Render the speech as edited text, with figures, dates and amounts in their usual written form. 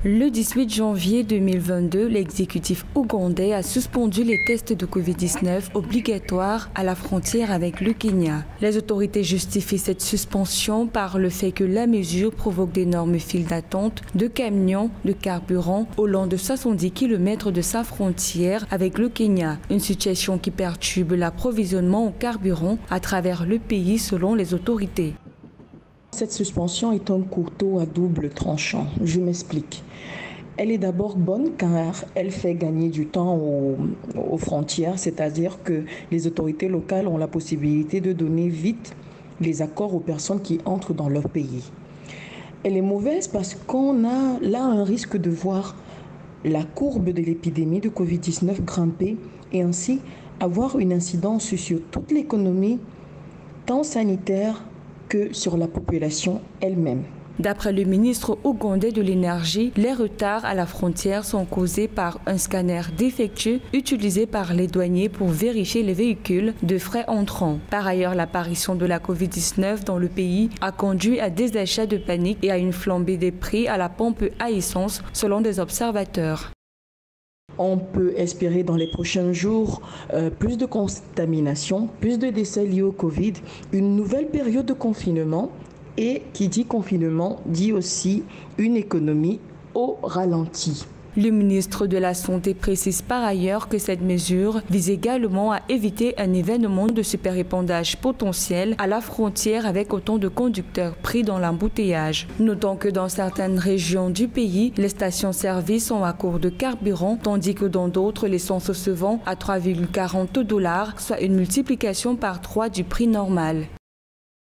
Le 18 janvier 2022, l'exécutif ougandais a suspendu les tests de Covid-19 obligatoires à la frontière avec le Kenya. Les autorités justifient cette suspension par le fait que la mesure provoque d'énormes files d'attente de camions de carburant au long de 70 km de sa frontière avec le Kenya, une situation qui perturbe l'approvisionnement au carburant à travers le pays selon les autorités. Cette suspension est un couteau à double tranchant. Je m'explique. Elle est d'abord bonne car elle fait gagner du temps aux frontières, c'est-à-dire que les autorités locales ont la possibilité de donner vite les accords aux personnes qui entrent dans leur pays. Elle est mauvaise parce qu'on a là un risque de voir la courbe de l'épidémie de Covid-19 grimper et ainsi avoir une incidence sur toute l'économie, tant sanitaire que sur la population elle-même. D'après le ministre ougandais de l'énergie, les retards à la frontière sont causés par un scanner défectueux utilisé par les douaniers pour vérifier les véhicules de frais entrants. Par ailleurs, l'apparition de la Covid-19 dans le pays a conduit à des achats de panique et à une flambée des prix à la pompe à essence, selon des observateurs. On peut espérer dans les prochains jours plus de contamination, plus de décès liés au Covid, une nouvelle période de confinement et qui dit confinement dit aussi une économie au ralenti. Le ministre de la Santé précise par ailleurs que cette mesure vise également à éviter un événement de superépandage potentiel à la frontière avec autant de conducteurs pris dans l'embouteillage. Notons que dans certaines régions du pays, les stations-service sont à court de carburant, tandis que dans d'autres, l'essence se vend à 3,40 $, soit une multiplication par 3 du prix normal.